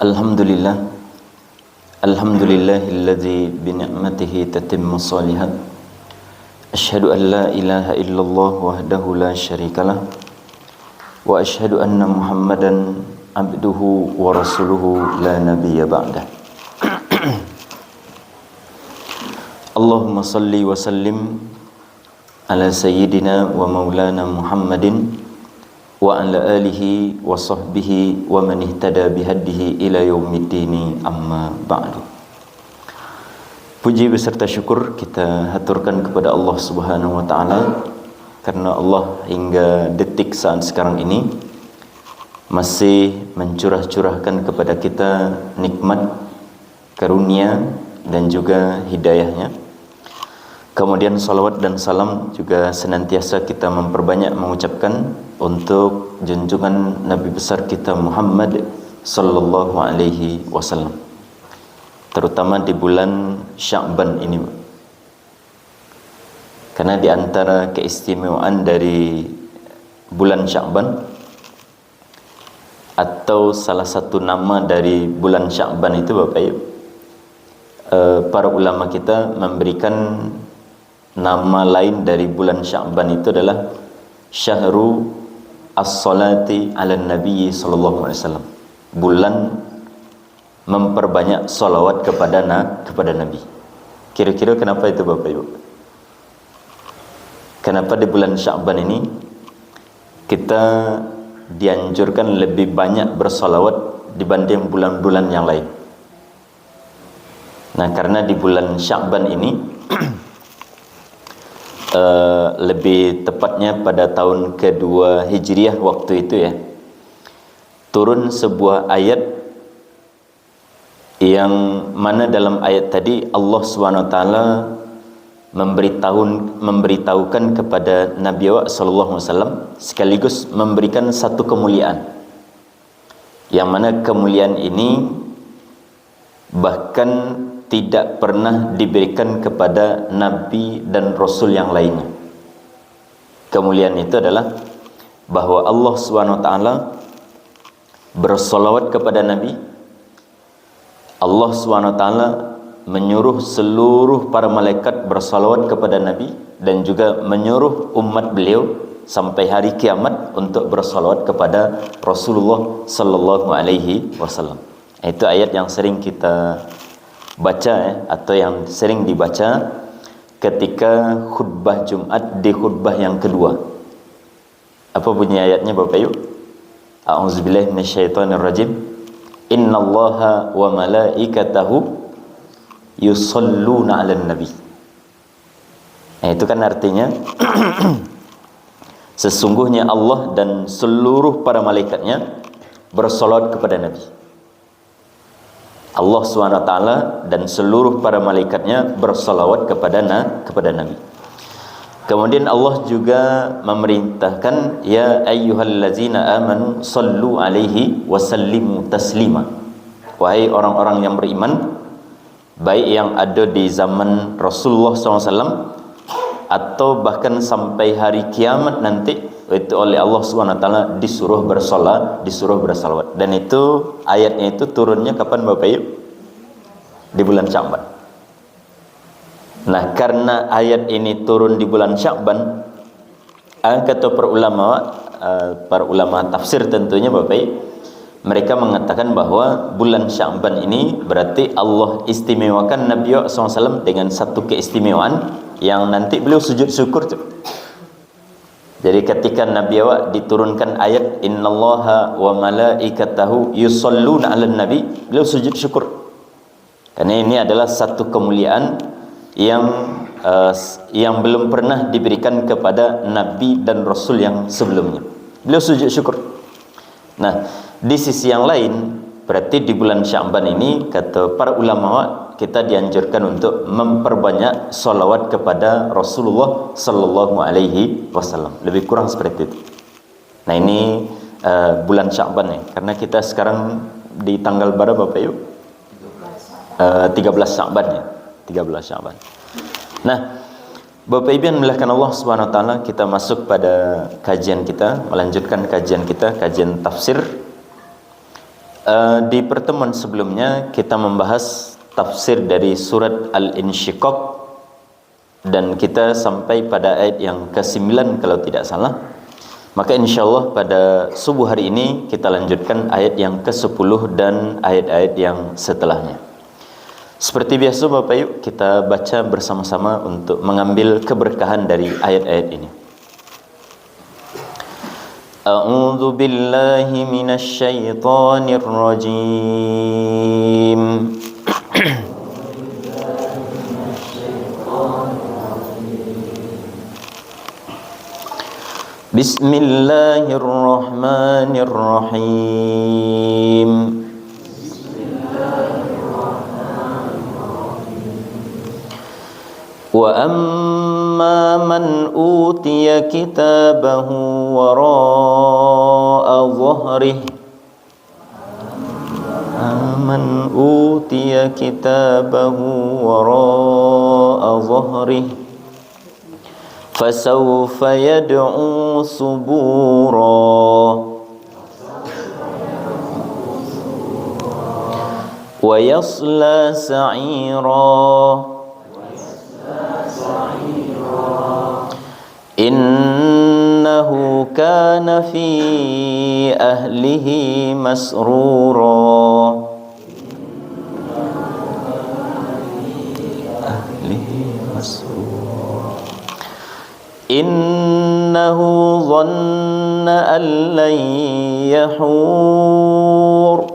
Alhamdulillah, alhamdulillahilladzi bini'matihi tatimmu shalihat. Asyhadu an la ilaha illallah wahdahu la syarikalah wa asyhadu anna Muhammadan abduhu wa rasuluhu la nabiyya ba'dah. Allahumma salli wa sallim ala sayyidina wa maulana Muhammadin wa ala alihi wa sahbihi wa man ihtada bihadihi ila yaumiddini, amma ba'du. Puji beserta syukur kita haturkan kepada Allah Subhanahu wa taala karena Allah hingga detik saat sekarang ini masih mencurah-curahkan kepada kita nikmat, karunia dan juga hidayahnya. Kemudian salawat dan salam juga senantiasa kita memperbanyak mengucapkan untuk junjungan Nabi besar kita Muhammad sallallahu alaihi wasallam, terutama di bulan Sya'ban ini. Karena di antara keistimewaan dari bulan Sya'ban atau salah satu nama dari bulan Sya'ban itu Bapak Ibu, para ulama kita memberikan nama lain dari bulan Sya'ban itu adalah Syahru As-Salati ala Nabi sallallahu alaihi wasallam, bulan memperbanyak salawat kepada Nabi. Kira-kira kenapa itu Bapak Ibu? Kenapa di bulan Sya'ban ini kita dianjurkan lebih banyak bersalawat dibanding bulan-bulan yang lain? Nah, karena di bulan Sya'ban ini lebih tepatnya pada tahun kedua Hijriah waktu itu ya, turun sebuah ayat yang mana dalam ayat tadi Allah SWT memberitahukan kepada Nabi sallallahu alaihi wasallam sekaligus memberikan satu kemuliaan, yang mana kemuliaan ini bahkan tidak pernah diberikan kepada Nabi dan Rasul yang lainnya. Kemuliaan itu adalah bahwa Allah SWT bersolawat kepada Nabi. Allah SWT menyuruh seluruh para malaikat bersolawat kepada Nabi dan juga menyuruh umat beliau sampai hari kiamat untuk bersolawat kepada Rasulullah sallallahu alaihi wasallam. Itu ayat yang sering kita baca atau yang sering dibaca ketika khutbah Jumat di khutbah yang kedua. Apa bunyi ayatnya Bapak Ibu? A'udzubillahi minasyaitonirrajim. Innallaha wa malaikatahu yusholluna 'alan nabi. Itu kan artinya sesungguhnya Allah dan seluruh para malaikatnya bersolawat kepada Nabi. Allah SWT dan seluruh para malaikatnya bersalawat kepada Nabi. Kemudian Allah juga memerintahkan, ya ayyuhallazina amanu sallu alaihi wasallimu taslima. Wahai orang-orang yang beriman, baik yang ada di zaman Rasulullah SAW atau bahkan sampai hari kiamat nanti, itu oleh Allah SWT disuruh bersalawat. Dan itu ayatnya itu turunnya kapan Bapak Ibu? Di bulan Sya'ban. Nah, karena ayat ini turun di bulan Sya'ban, kata para ulama tafsir tentunya Bapak Ibu, mereka mengatakan bahwa bulan Sya'ban ini berarti Allah istimewakan Nabi SAW dengan satu keistimewaan yang nanti beliau sujud syukur tuh. Jadi ketika Nabi awak diturunkan ayat innallaha wa malaikatahu yusholluna 'alan nabi, beliau sujud syukur. Karena ini adalah satu kemuliaan yang belum pernah diberikan kepada nabi dan rasul yang sebelumnya. Beliau sujud syukur. Nah, di sisi yang lain berarti di bulan Sya'ban ini kata para ulama kita dianjurkan untuk memperbanyak salawat kepada Rasulullah sallallahu alaihi wasallam. Lebih kurang seperti itu. Nah, ini bulan Sya'ban ya. Karena kita sekarang di tanggal berapa Bapak Ibu? 13 Sya'ban ya. 13 Sya'ban. Nah, Bapak Ibu yang dimuliakan Allah Subhanahu wa taala, kita masuk pada kajian kita, melanjutkan kajian kita, kajian tafsir Di pertemuan sebelumnya kita membahas tafsir dari surat Al-Insyiqaq dan kita sampai pada ayat yang ke-9 kalau tidak salah. Maka insyaallah pada subuh hari ini kita lanjutkan ayat yang ke-10 dan ayat-ayat yang setelahnya. Seperti biasa Bapak Ibu, kita baca bersama-sama untuk mengambil keberkahan dari ayat-ayat ini. A'udzu billahi minasy syaithanir rajim. Bismillahirrahmanirrahim. Wa amma man utiya kitabahu wara'a dhahrihi man utiya kitabahu wara'a dhahrihi fasawfa yad'u subura wa yasla sa'ira innahu kana fi ahlihi masrura. Innahu dhanna an lan yahur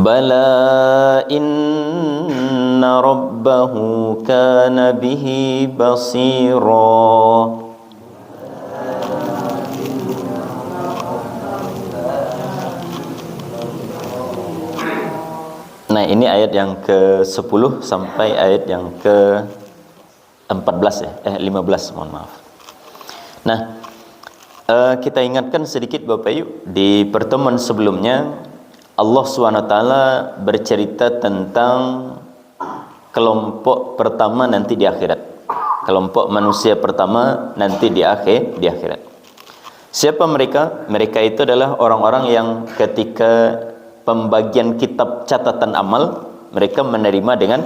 bala inna rabbahu kana bihi basira. Nah, ini ayat yang ke-10 sampai ayat yang ke-14 ya. 15, mohon maaf. Nah, kita ingatkan sedikit Bapak Ibu, di pertemuan sebelumnya Allah SWT bercerita tentang kelompok pertama nanti di akhirat. Kelompok manusia pertama nanti di akhirat. Siapa mereka? Mereka itu adalah orang-orang yang ketika pembagian kitab catatan amal mereka menerima dengan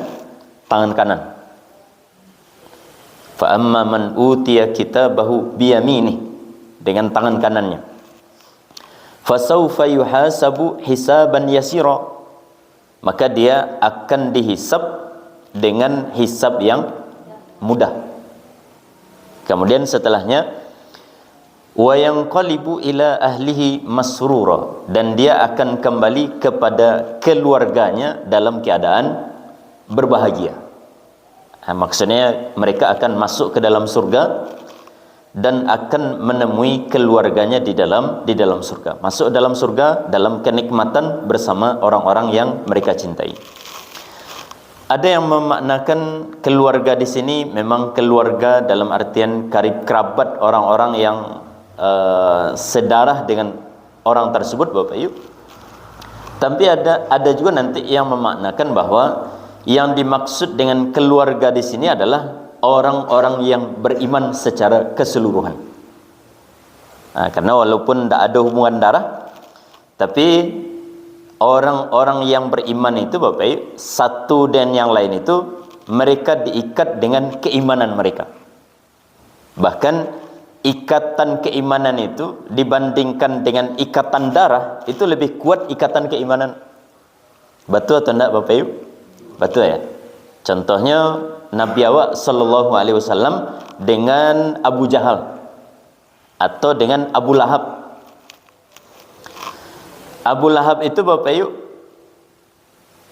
tangan kanan. Fa amma man utiya kitabahu biyaminih, dengan tangan kanannya. Fasawfa yuhasabu hisaban yasira, maka dia akan dihisab dengan hisab yang mudah. Kemudian setelahnya wa yanqalibu ila ahlihi masrura, dan dia akan kembali kepada keluarganya dalam keadaan berbahagia. Maksudnya mereka akan masuk ke dalam surga dan akan menemui keluarganya di dalam surga. Masuk dalam surga dalam kenikmatan bersama orang-orang yang mereka cintai. Ada yang memaknakan keluarga di sini memang keluarga dalam artian karib kerabat, orang-orang yang sedarah dengan orang tersebut Bapak Ibu. Tapi ada juga nanti yang memaknakan bahwa yang dimaksud dengan keluarga di sini adalah orang-orang yang beriman secara keseluruhan. Nah, karena walaupun tidak ada hubungan darah, tapi orang-orang yang beriman itu Bapak Ibu, satu dan yang lain itu mereka diikat dengan keimanan mereka. Bahkan ikatan keimanan itu dibandingkan dengan ikatan darah itu lebih kuat ikatan keimanan. Betul atau tidak Bapak Ibu? Betul ya. Contohnya Nabi awak sallallahu alaihi wasallam dengan Abu Jahal atau dengan Abu Lahab. Abu Lahab itu Bapak Ibu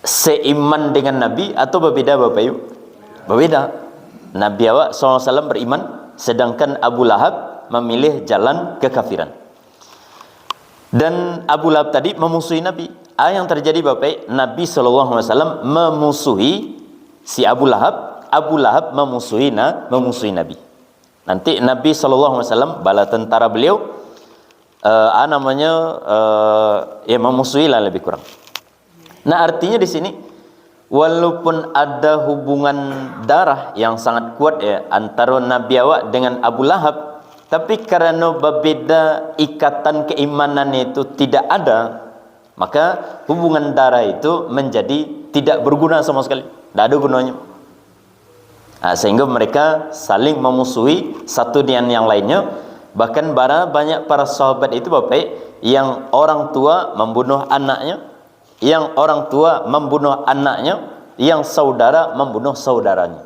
seiman dengan Nabi atau berbeda Bapak Ibu? Berbeda. Nabi awak sallallahu alaihi wasallam beriman, sedangkan Abu Lahab memilih jalan kekafiran. Dan Abu Lahab tadi memusuhi Nabi. Yang terjadi Bapak, Nabi SAW memusuhi si Abu Lahab, Abu Lahab memusuhi Nabi. Nanti Nabi SAW bala tentara beliau ya memusuhi lah lebih kurang. Nah, artinya di sini walaupun ada hubungan darah yang sangat kuat ya antara Nabi awak dengan Abu Lahab, Tapi karena berbeda ikatan keimanan itu tidak ada, maka hubungan darah itu menjadi tidak berguna sama sekali, tidak ada gunanya. Sehingga mereka saling memusuhi satu dengan yang lainnya. Bahkan banyak para sahabat itu Bapak, yang orang tua membunuh anaknya, yang orang tua membunuh anaknya, yang saudara membunuh saudaranya.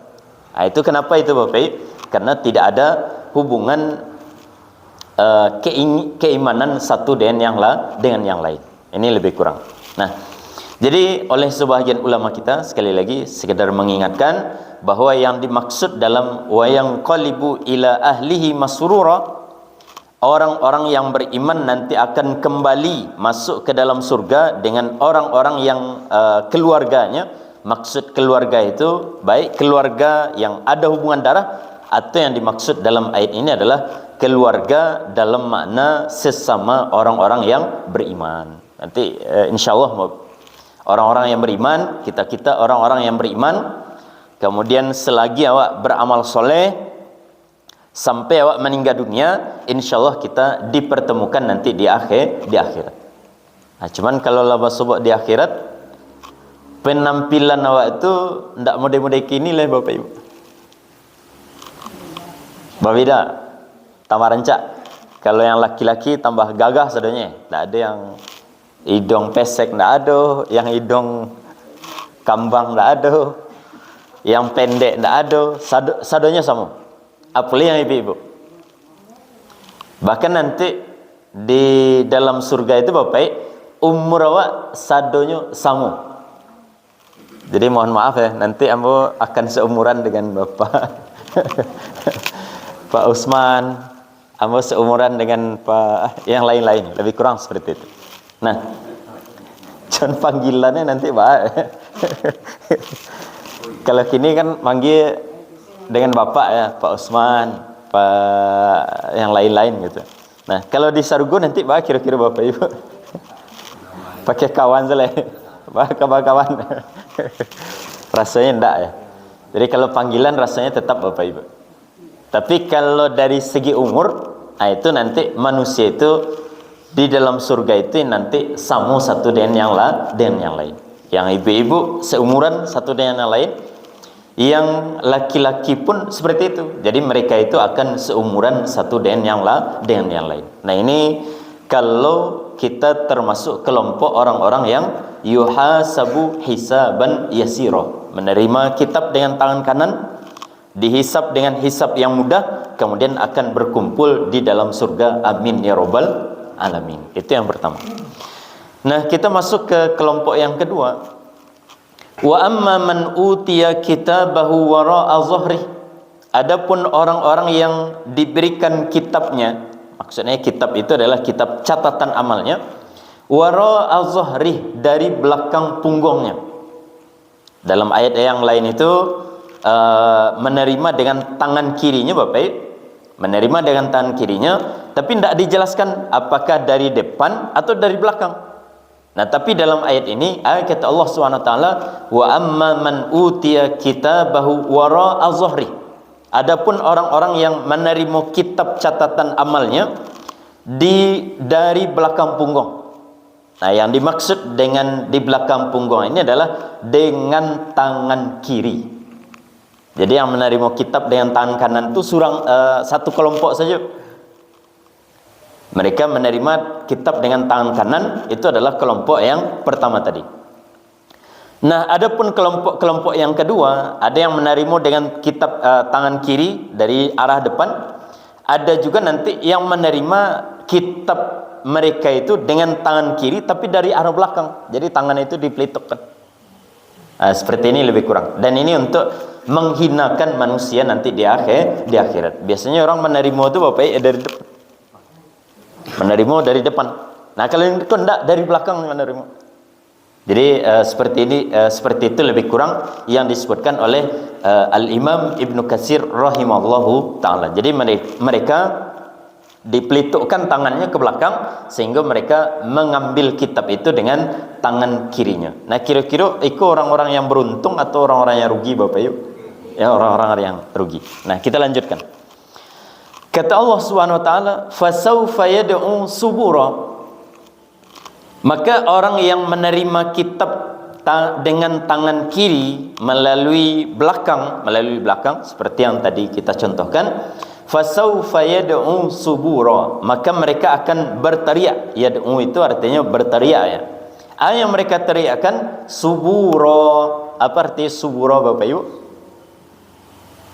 Itu kenapa itu Bapak? Karena tidak ada hubungan keimanan satu dengan yang lain. Ini lebih kurang. Nah, jadi oleh sebahagian ulama kita, sekali lagi sekedar mengingatkan bahwa yang dimaksud dalam wayang qalibu ila ahlihi masrura, orang-orang yang beriman nanti akan kembali masuk ke dalam surga dengan orang-orang yang keluarganya. Maksud keluarga itu baik keluarga yang ada hubungan darah, atau yang dimaksud dalam ayat ini adalah keluarga dalam makna sesama orang-orang yang beriman. Nanti insyaallah orang-orang yang beriman, kita orang-orang yang beriman, kemudian selagi awak beramal soleh sampai awak meninggal dunia, insyaallah kita dipertemukan nanti di akhirat. Cuman kalau lama sobok di akhirat, penampilan awak itu ndak model-model kini lah Bapak Ibu. Berbeda, tambah rancak. Kalau yang laki-laki tambah gagah sadonya. Tak ada yang hidung pesek, tak ada. Yang hidung kambang, tak ada. Yang pendek, tak ada. Sadonya sama. Apalagi yang ibu-ibu. Bahkan nanti di dalam surga itu Bapak, umur awak sadonya sama. Jadi mohon maaf ya, nanti ambo akan seumuran dengan Bapak Pak Usman, ambo seumuran dengan Pak yang lain-lain, lebih kurang seperti itu. Nah, jangan panggilannya nanti Pak. Kalau kini kan manggil dengan Bapak ya, Pak Usman, Pak yang lain-lain gitu. Nah, kalau di Sarugo nanti Pak kira-kira Bapak Ibu pakai kawan saja, Pak kawan-kawan. Rasanya enggak ya. Jadi kalau panggilan rasanya tetap Bapak Ibu. Tapi kalau dari segi umur, itu nanti manusia itu di dalam surga itu nanti sama satu dengan yang lain. Yang ibu-ibu seumuran satu dengan yang lain. Yang laki-laki pun seperti itu. Jadi mereka itu akan seumuran satu dengan yang lain. Nah ini kalau kita termasuk kelompok orang-orang yang yuhasabu hisaban yasiro, menerima kitab dengan tangan kanan, dihisab dengan hisab yang mudah, kemudian akan berkumpul di dalam surga. Amin ya robbal alamin. Itu yang pertama. Nah, kita masuk ke kelompok yang kedua. Wa amma man utiya kitabahu wara'a zahrih. Adapun orang-orang yang diberikan kitabnya, maksudnya kitab itu adalah kitab catatan amalnya, wara'a zahrih, dari belakang punggungnya. Dalam ayat yang lain itu menerima dengan tangan kirinya Bapak, menerima dengan tangan kirinya, tapi tidak dijelaskan apakah dari depan atau dari belakang. Nah, tapi dalam ayat ini kata Allah SWT, wa amma man utiya kitabahu wara'a zahri. Adapun orang-orang yang menerima kitab catatan amalnya dari belakang punggung. Nah, yang dimaksud dengan di belakang punggung ini adalah dengan tangan kiri. Jadi yang menerima kitab dengan tangan kanan itu satu kelompok saja. Mereka menerima kitab dengan tangan kanan, itu adalah kelompok yang pertama tadi. Nah, adapun kelompok yang kedua, ada yang menerima dengan kitab tangan kiri dari arah depan. Ada juga nanti yang menerima kitab mereka itu dengan tangan kiri tapi dari arah belakang. Jadi tangan itu dipelitukkan. Seperti ini lebih kurang. Dan ini untuk menghinakan manusia nanti di akhirat. Biasanya orang menerima itu Bapak dari depan. Menerima dari depan. Nah, kalau itu enggak, dari belakang menerima. Jadi seperti itu lebih kurang yang disebutkan oleh Al-Imam Ibnu Katsir rahimallahu taala. Jadi mereka dipelitukkan tangannya ke belakang sehingga mereka mengambil kitab itu dengan tangan kirinya. Nah, kira-kira itu orang-orang yang beruntung atau orang-orang yang rugi Bapak Ibu? Ya, orang-orang yang rugi. Nah, kita lanjutkan. Kata Allah Subhanahu wa taala, fasawfa yad'u subura. Maka orang yang menerima kitab dengan tangan kiri melalui belakang seperti yang tadi kita contohkan, fasawfa yad'u subura, maka mereka akan berteriak. Yad'u itu artinya berteriak ya. Apa yang mereka teriakkan? Subura. Apa arti subura Bapak Ibu?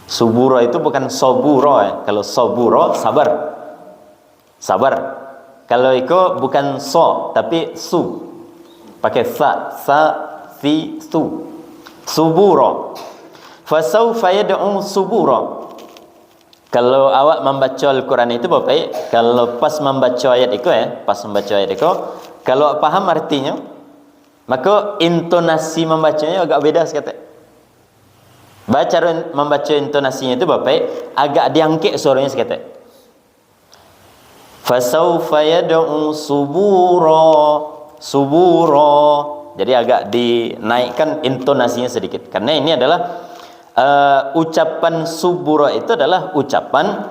Subura itu bukan sobura ya. Kalau sobura sabar. Sabar. Kalau itu bukan so tapi su. Pakai sa fi su. Subura. Fasawfa yad'u subura. Kalau awak membaca Al-Quran itu Bapak, kalau pas membaca ayat itu ya, kalau paham artinya, maka intonasi membacanya agak beda sekali. Cara membaca intonasinya itu Bapak, agak diangkat suaranya sekali. Fasawfa yad'u subura. Jadi agak dinaikkan intonasinya sedikit. Karena ini adalah ucapan subura itu adalah ucapan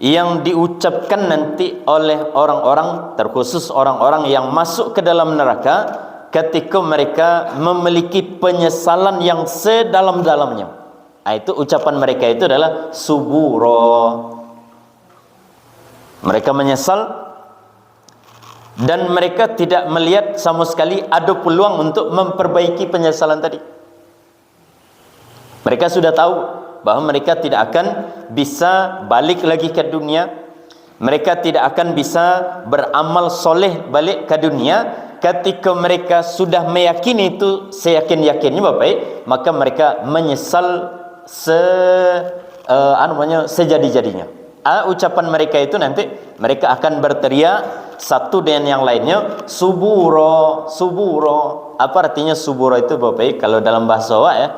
yang diucapkan nanti oleh orang-orang, terkhusus orang-orang yang masuk ke dalam neraka ketika mereka memiliki penyesalan yang sedalam-dalamnya. Itu ucapan mereka itu adalah subura. Mereka menyesal dan mereka tidak melihat sama sekali ada peluang untuk memperbaiki penyesalan tadi. Mereka sudah tahu bahwa mereka tidak akan bisa balik lagi ke dunia. Mereka tidak akan bisa beramal soleh balik ke dunia. Ketika mereka sudah meyakini itu seyakin-yakinnya Bapak, maka mereka menyesal sejadi-jadinya. Ucapan mereka itu nanti mereka akan berteriak satu dengan yang lainnya, subura. Apa artinya subura itu Bapak? Kalau dalam bahasa awak ya,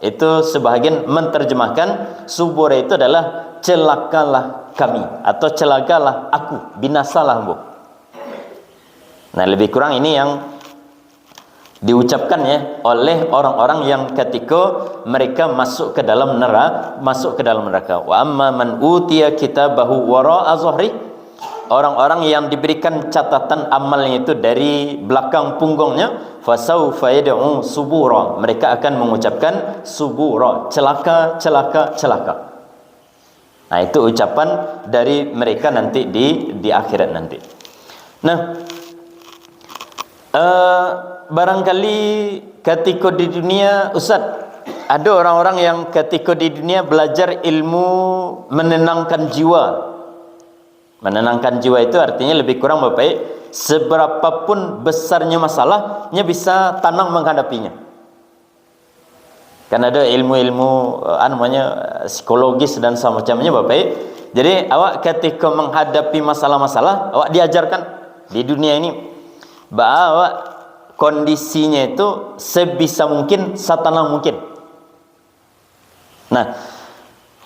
itu sebahagian menerjemahkan subura itu adalah celakalah kami atau celakalah aku, binasalah Bu. Nah, lebih kurang ini yang diucapkan ya oleh orang-orang yang ketika mereka masuk ke dalam neraka. Wa amma man utiya kitabahu wara'a zuhri, orang-orang yang diberikan catatan amalnya itu dari belakang punggungnya, fasawfa yad'u subura, mereka akan mengucapkan subura, celaka. Nah, itu ucapan dari mereka nanti di akhirat nanti. Nah, barangkali ketika di dunia, Ustaz, ada orang-orang yang ketika di dunia belajar ilmu menenangkan jiwa. Menenangkan jiwa itu artinya lebih kurang Bapak, seberapapun besarnya masalahnya bisa tenang menghadapinya. Kan ada ilmu-ilmu psikologis dan semacamnya Bapak. Jadi awak ketika menghadapi masalah-masalah, awak diajarkan di dunia ini bahwa kondisinya itu sebisa mungkin setenang mungkin. Nah,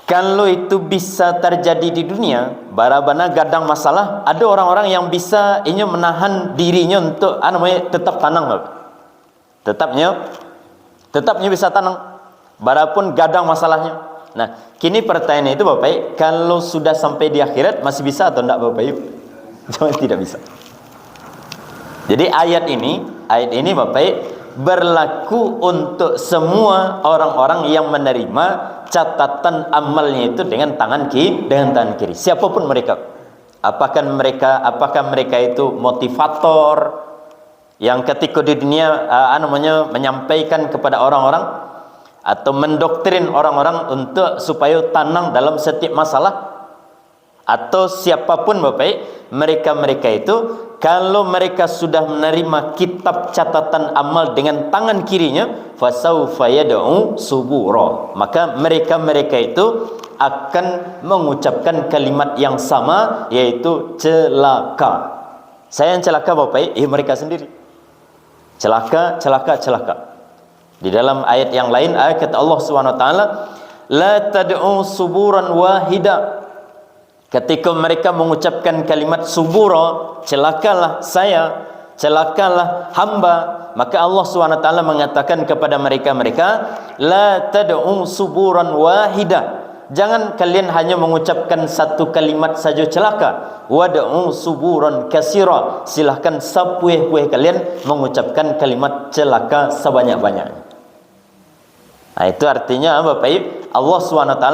kalau itu bisa terjadi di dunia, barabana gadang masalah, ada orang-orang yang bisa ini menahan dirinya untuk tetap tenang, tetapnya bisa tenang, barapun gadang masalahnya. Nah, kini pertanyaan itu Bapak, kalau sudah sampai di akhirat masih bisa atau tidak Bapak Ibu? Jangan, tidak bisa. Jadi ayat ini Bapak berlaku untuk semua orang-orang yang menerima catatan amalnya itu dengan tangan kiri, siapapun mereka. Apakah mereka itu motivator yang ketika di dunia menyampaikan kepada orang-orang atau mendoktrin orang-orang untuk supaya tenang dalam setiap masalah, atau siapapun Bapak, mereka itu kalau mereka sudah menerima kitab catatan amal dengan tangan kirinya, fasawfa yad'u subura, maka mereka itu akan mengucapkan kalimat yang sama, yaitu celaka. Saya yang celaka Bapak, mereka sendiri celaka. Di dalam ayat yang lain, ayat Allah Subhanahu wa taala, la tad'u suburan wahida. Ketika mereka mengucapkan kalimat subura, celakalah saya, celakalah hamba, maka Allah SWT mengatakan kepada mereka, la tad'u suburan wahida, Jangan kalian hanya mengucapkan satu kalimat saja celaka. Wad'u suburan katsira. Silahkan sepuih-puih kalian mengucapkan kalimat celaka sebanyak-banyaknya. Nah, itu artinya Bapak Ibu, Allah SWT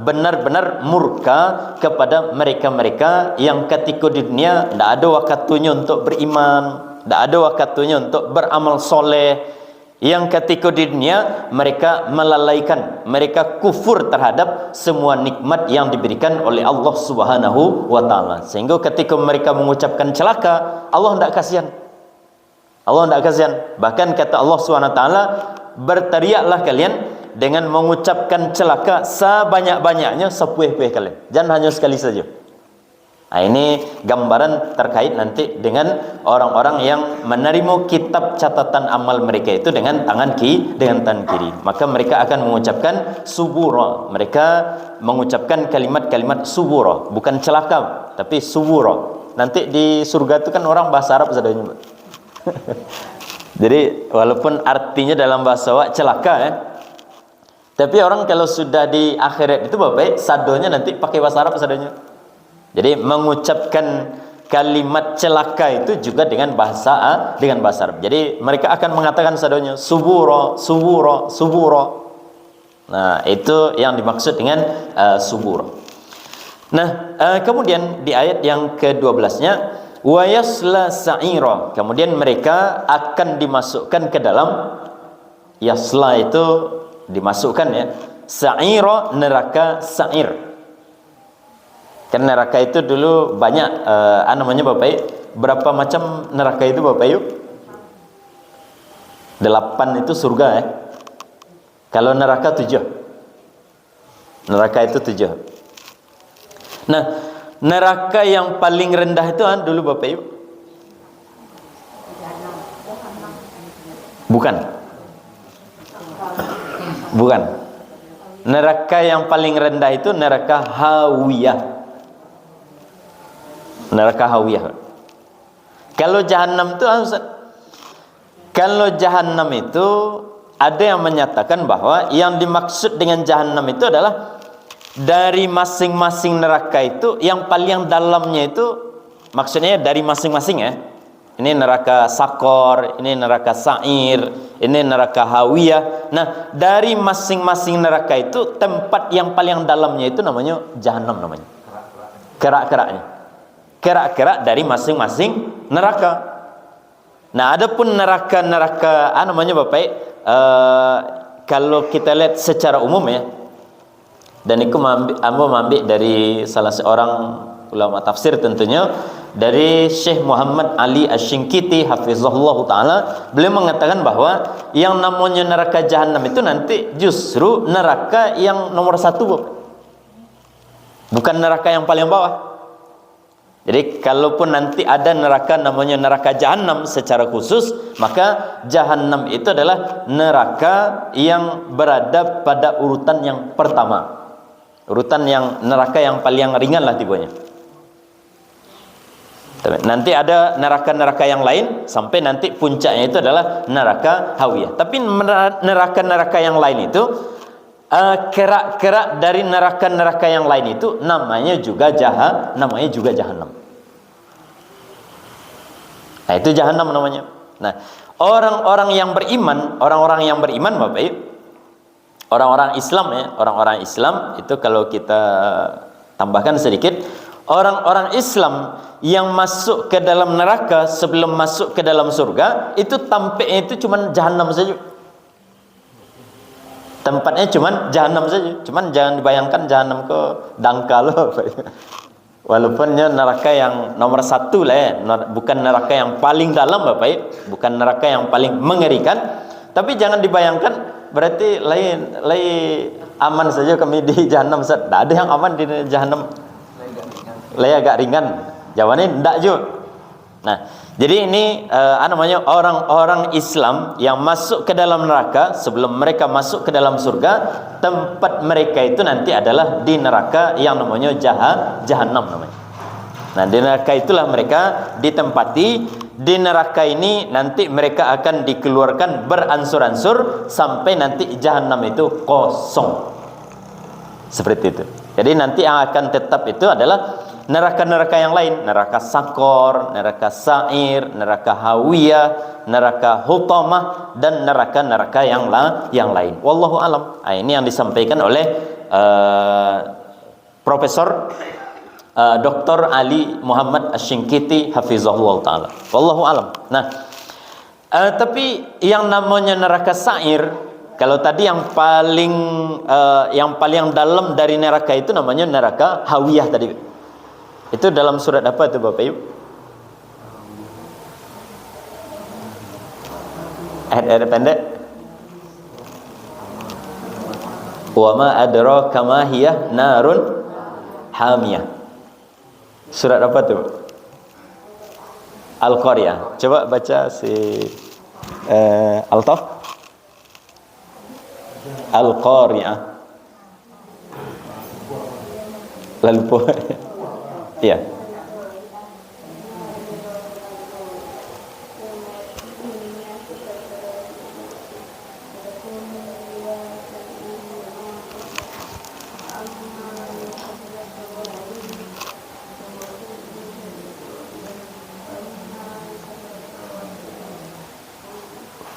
benar-benar murka kepada mereka-mereka yang ketika di dunia tidak ada waktunya untuk beriman, tidak ada waktunya untuk beramal soleh, yang ketika di dunia mereka melalaikan, mereka kufur terhadap semua nikmat yang diberikan oleh Allah Subhanahu wa taala. Sehingga ketika mereka mengucapkan celaka, Allah tidak kasihan. Allah tidak kasihan. Bahkan kata Allah SWT, berteriaklah kalian dengan mengucapkan celaka sebanyak-banyaknya, sepuih-puih kalian. Jangan hanya sekali saja. Nah, ini gambaran terkait nanti dengan orang-orang yang menerima kitab catatan amal mereka itu dengan tangan kiri. Maka mereka akan mengucapkan subura. Mereka mengucapkan kalimat-kalimat subura, bukan celaka, tapi subura. Nanti di surga itu kan orang bahasa Arab sadanya. Jadi walaupun artinya dalam bahasa Arab celaka ya, tapi orang kalau sudah di akhirat itu Bapak, sadonya nanti pakai bahasa Arab sadanya. Jadi mengucapkan kalimat celaka itu juga dengan bahasa Arab. Jadi mereka akan mengatakan sadonya subura, subura, subura. Nah, itu yang dimaksud dengan subura. Nah, kemudian di ayat yang ke-12-nya wa yasla sa'ira. Kemudian mereka akan dimasukkan ke dalam, yasla itu dimasukkan ya, sa'ira, neraka sa'ir. Kan neraka itu dulu banyak namanya Bapak Ibu. Berapa macam neraka itu Bapak Ibu? 8 itu surga ya. Kalau neraka 7. Neraka itu 7. Nah, neraka yang paling rendah itu dulu Bapak Ibu? Bukan. Neraka yang paling rendah itu neraka hawiyah. Neraka hawiyah. Kalau jahanam itu ada yang menyatakan bahwa yang dimaksud dengan jahanam itu adalah dari masing-masing neraka itu yang paling dalamnya itu, maksudnya dari masing-masing ya. Ini neraka sakor, ini neraka sa'ir, ini neraka hawiyah. Nah, dari masing-masing neraka itu tempat yang paling dalamnya itu namanya jahanam namanya. Kerak-keraknya. Kerak-kerak dari masing-masing neraka. Nah, adapun neraka-neraka namanya Bapak, kalau kita lihat secara umum ya, dan itu mengambil dari salah seorang ulama tafsir tentunya, dari Syekh Muhammad Ali Asy-Syinkiti hafizahullah taala. Beliau mengatakan bahwa yang namanya neraka jahanam itu nanti justru neraka yang nomor 1, bukan neraka yang paling bawah. Jadi kalaupun nanti ada neraka namanya neraka jahanam secara khusus, maka jahanam itu adalah neraka yang berada pada urutan yang pertama, urutan yang neraka yang paling ringan lah tibanya. Nanti ada neraka-neraka yang lain sampai nanti puncaknya itu adalah neraka hawiyah. Tapi neraka-neraka yang lain itu, kerak-kerak dari neraka-neraka yang lain itu namanya juga jahanam. Nah, itu jahanam namanya. Nah, orang-orang yang beriman Bapak Ibu, orang-orang Islam ya, orang-orang Islam itu kalau kita tambahkan sedikit, orang-orang Islam yang masuk ke dalam neraka sebelum masuk ke dalam surga itu tampaknya itu cuman jahanam saja. Tempatnya cuman jahanam saja. Cuman jangan dibayangkan jahanam ke dangkal loh. Walaupun neraka yang nomor 1 lah ya, bukan neraka yang paling dalam Bapak, bukan neraka yang paling mengerikan, tapi jangan dibayangkan berarti lain aman saja kami di jahanam. Tidak ada yang aman di jahanam. Agak ringan. Jawabannya tidak juga. Nah, jadi ini namanya orang-orang Islam yang masuk ke dalam neraka sebelum mereka masuk ke dalam surga, tempat mereka itu nanti adalah di neraka yang namanya jahanam namanya. Nah, di neraka itulah mereka ditempati. Di neraka ini nanti mereka akan dikeluarkan beransur-ansur sampai nanti jahanam itu kosong. Seperti itu. Jadi nanti yang akan tetap itu adalah neraka-neraka yang lain, neraka Sakor, neraka Sa'ir, neraka Hawiyah, neraka Hutamah, dan neraka-neraka yang lain. Wallahu alam. Ini yang disampaikan oleh Profesor Dr. Ali Muhammad Asy-Syinkiti hafizahullah taala. Wallahu alam. Nah, tapi yang namanya neraka Sa'ir, kalau tadi yang paling dalam dari neraka itu namanya neraka Hawiyah tadi. Itu dalam surat apa itu Bapak Ibu? Ayat pendek. Wa ma adraka ma hiya narun hamiyah. Surat apa tuh? Al-Qaryah. Coba baca si Altaf. Al-Qaryah. Lalu iya.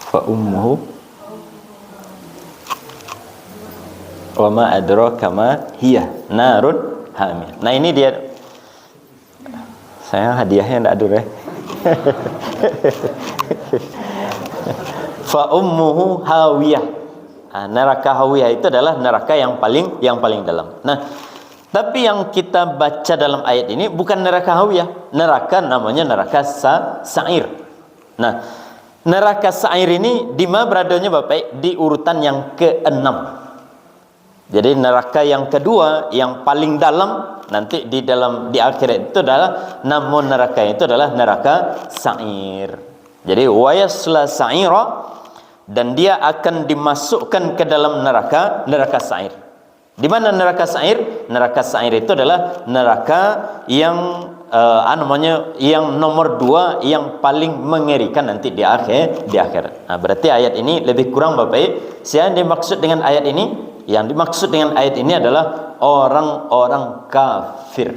Fa ummuhu wa ma adraka ma hiya narun hamiyah. Nah, ini dia. Saya hadiahnya enggak ada. Fa ummuhu hawiyah. Neraka hawiyah itu adalah neraka yang paling dalam. Nah, tapi yang kita baca dalam ayat ini bukan neraka hawiyah. Neraka namanya neraka Sa'ir. Nah, neraka Sa'ir ini di mana beradanya Bapak? Di urutan yang ke-6. Jadi neraka yang kedua yang paling dalam nanti di akhirat itu adalah, namun neraka itu adalah neraka Sa'ir. Jadi wa yasla sa'ira, dan dia akan dimasukkan ke dalam neraka Sa'ir. Di mana neraka Sa'ir? Neraka Sa'ir itu adalah neraka yang yang nomor 2 yang paling mengerikan nanti di akhirat. Nah, berarti ayat ini lebih kurang Bapak. Yang dimaksud dengan ayat ini, adalah orang-orang kafir.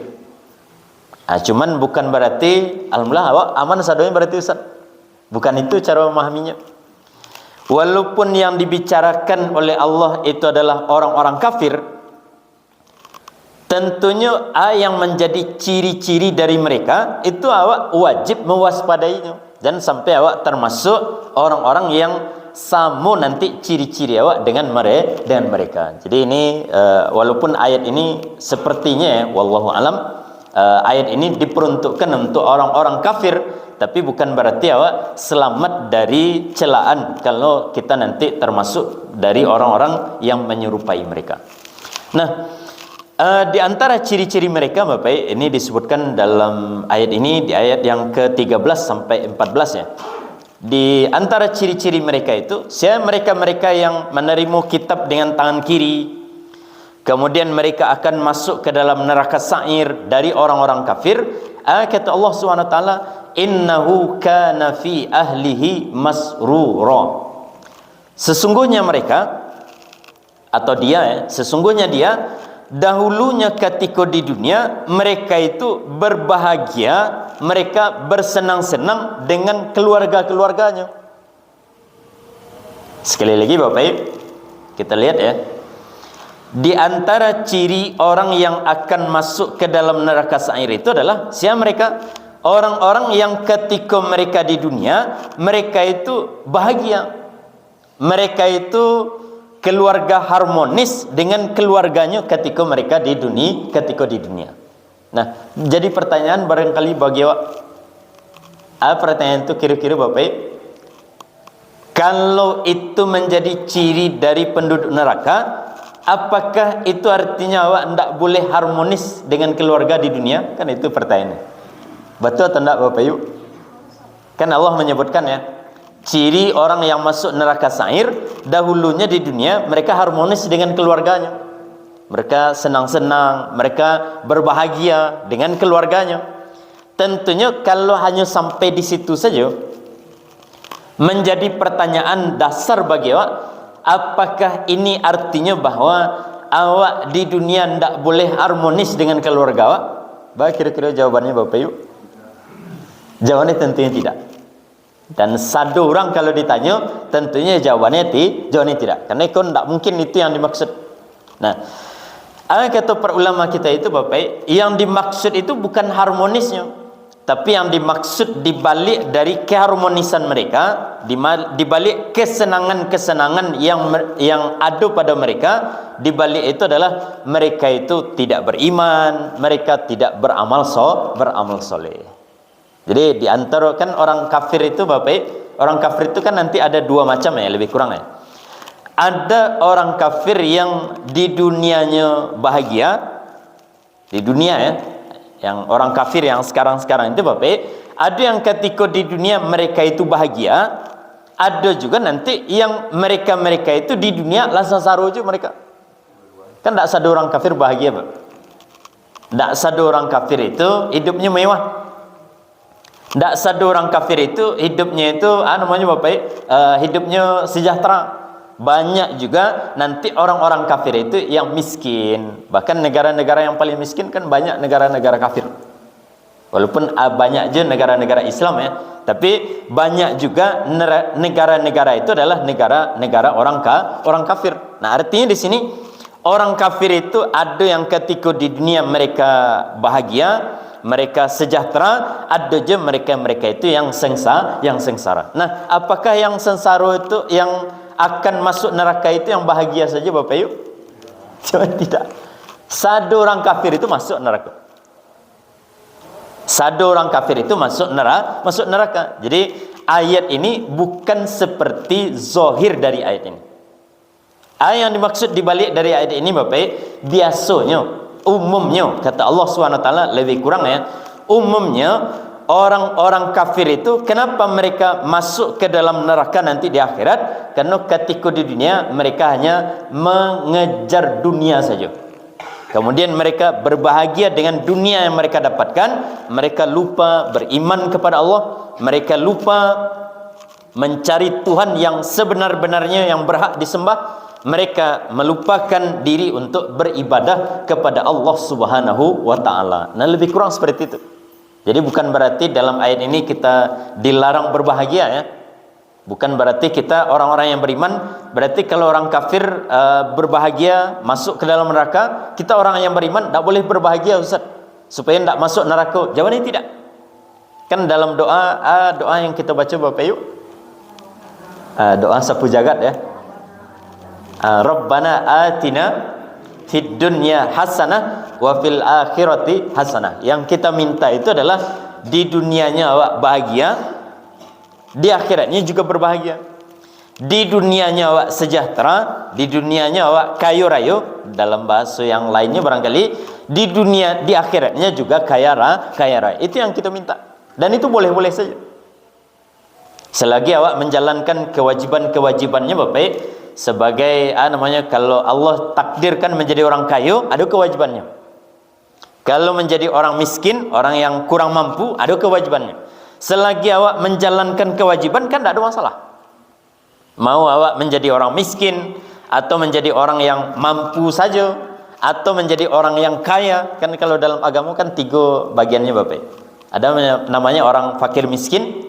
Cuman bukan berarti alhamdulillah awak aman sadonya berarti Ustaz. Bukan itu cara memahaminya. Walaupun yang dibicarakan oleh Allah itu adalah orang-orang kafir, tentunya yang menjadi ciri-ciri dari mereka itu awak wajib mewaspadainya. Dan sampai awak termasuk orang-orang yang sama nanti ciri-ciri awak dengan mereka. Jadi ini walaupun ayat ini sepertinya wallahu alam ayat ini diperuntukkan untuk orang-orang kafir, tapi bukan berarti awak selamat dari celaan kalau kita nanti termasuk dari orang-orang yang menyerupai mereka. Nah, di antara ciri-ciri mereka Bapak, ini disebutkan dalam ayat ini di ayat yang ke-13 sampai 14 ya. Di antara ciri-ciri mereka itu, mereka yang menerima kitab dengan tangan kiri, kemudian mereka akan masuk ke dalam neraka Sa'ir dari orang-orang kafir. Kata Allah SWT, innahu kana fi ahlihi masrura. Sesungguhnya mereka, atau dia sesungguhnya dia dahulunya ketika di dunia mereka itu berbahagia, mereka bersenang-senang dengan keluarga-keluarganya. Sekali lagi Bapak Ibu, kita lihat ya. Di antara ciri orang yang akan masuk ke dalam neraka Sa'ir itu adalah mereka orang-orang yang ketika mereka di dunia mereka itu bahagia, mereka itu keluarga harmonis dengan keluarganya ketika mereka di dunia. Nah, jadi pertanyaan barangkali bagi awak, pertanyaan itu kira-kira Bapak, kalau itu menjadi ciri dari penduduk neraka, apakah itu artinya awak tidak boleh harmonis dengan keluarga di dunia? Kan itu pertanyaannya. Betul atau tidak Bapak Ibu? Kan Allah menyebutkan ya, ciri orang yang masuk neraka Sa'ir dahulunya di dunia mereka harmonis dengan keluarganya, mereka senang-senang, mereka berbahagia dengan keluarganya. Tentunya kalau hanya sampai di situ saja, menjadi pertanyaan dasar bagi awak, apakah ini artinya bahwa awak di dunia ndak boleh harmonis dengan keluarga awak? Kira-kira jawabannya Bapak Ibu? Jawabannya tentunya tidak. Dan satu orang kalau ditanya, tentunya jawabannya tidak. Karena itu ndak mungkin itu yang dimaksud. Nah, kata para ulama kita itu Bapak, yang dimaksud itu bukan harmonisnya, tapi yang dimaksud dibalik dari keharmonisan mereka, dibalik kesenangan-kesenangan yang ada pada mereka, dibalik itu adalah mereka itu tidak beriman, mereka tidak beramal soleh. Jadi di antara kan orang kafir itu Bapak, orang kafir itu kan nanti ada dua macam ya, lebih kurang ya. Ada orang kafir yang di dunianya bahagia, di dunia ya, yang orang kafir yang sekarang itu Bapak, ada yang ketika di dunia mereka itu bahagia, ada juga nanti yang mereka itu di dunia langsung saru aja mereka. Kan tidak ada orang kafir bahagia, Pak. Tidak ada orang kafir itu hidupnya mewah. Tidak ada orang kafir itu hidupnya itu namanya Bapak, hidupnya sejahtera. Banyak juga nanti orang-orang kafir itu yang miskin. Bahkan negara-negara yang paling miskin kan banyak negara-negara kafir. Walaupun banyak je negara-negara Islam ya, tapi banyak juga negara-negara itu adalah negara-negara orang kafir. Nah, artinya di sini orang kafir itu ada yang ketika di dunia mereka bahagia, mereka sejahtera, ada je mereka itu yang sengsara. Nah, apakah yang sengsara itu yang akan masuk neraka itu yang bahagia saja Bapak Ibu? Tidak. Satu orang kafir itu masuk neraka. Satu orang kafir itu masuk neraka. Jadi ayat ini bukan seperti zahir dari ayat ini. Ayat yang dimaksud dibalik dari ayat ini Bapak, biasanya, umumnya kata Allah SWT lebih kurang ya, umumnya orang-orang kafir itu kenapa mereka masuk ke dalam neraka nanti di akhirat? Karena ketika di dunia mereka hanya mengejar dunia saja. Kemudian mereka berbahagia dengan dunia yang mereka dapatkan, mereka lupa beriman kepada Allah, mereka lupa mencari Tuhan yang sebenar-benarnya yang berhak disembah, mereka melupakan diri untuk beribadah kepada Allah Subhanahu wa taala. Nah, lebih kurang seperti itu. Jadi bukan berarti dalam ayat ini kita dilarang berbahagia ya. Bukan berarti kita orang-orang yang beriman, berarti kalau orang kafir berbahagia masuk ke dalam neraka, kita orang yang beriman tidak boleh berbahagia Ustaz, supaya tidak masuk neraka. Jawabannya tidak. Kan dalam doa yang kita baca Bapak Ibu, doa sapu jagat ya, Rabbana atina fid dunya hasanah wa fil akhirati hasanah. Yang kita minta itu adalah di dunianya awak bahagia, di akhiratnya juga berbahagia. Di dunianya awak sejahtera, di dunianya awak kaya raya, dalam bahasa yang lainnya barangkali di dunia, di akhiratnya juga kaya raya. Itu yang kita minta. Dan itu boleh-boleh saja. Selagi awak menjalankan kewajiban-kewajibannya Bapak, sebagai kalau Allah takdirkan menjadi orang kaya, ada kewajibannya. Kalau menjadi orang miskin, orang yang kurang mampu, ada kewajibannya. Selagi awak menjalankan kewajiban kan tidak ada masalah. Mau awak menjadi orang miskin, atau menjadi orang yang mampu saja, atau menjadi orang yang kaya. Kan kalau dalam agama kan 3 bagiannya Bapak. Ada namanya orang fakir miskin,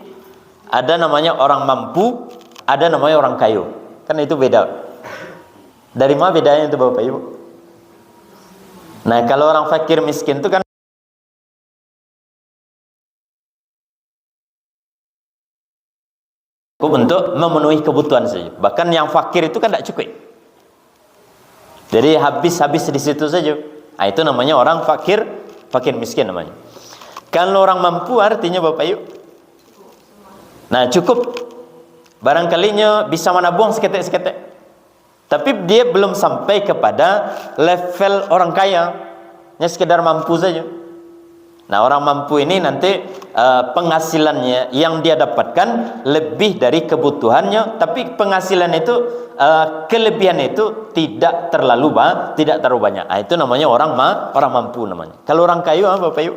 ada namanya orang mampu, ada namanya orang kaya. Kan itu beda. Dari mana bedanya itu Bapak Ibu? Nah, kalau orang fakir miskin itu kan untuk memenuhi kebutuhan saja. Bahkan yang fakir itu kan tidak cukup. Jadi habis di situ saja. Nah, itu namanya orang fakir miskin namanya. Kalau orang mampu artinya Bapak Ibu, nah cukup. Barangkalinya bisa menabung seketek-seketek, tapi dia belum sampai kepada level orang kaya, hanya sekedar mampu saja. Nah, orang mampu ini nanti penghasilannya yang dia dapatkan lebih dari kebutuhannya, tapi penghasilan itu kelebihan itu tidak terlalu banyak. Nah, itu namanya orang mampu namanya. Kalau orang kaya Bapak Ibu,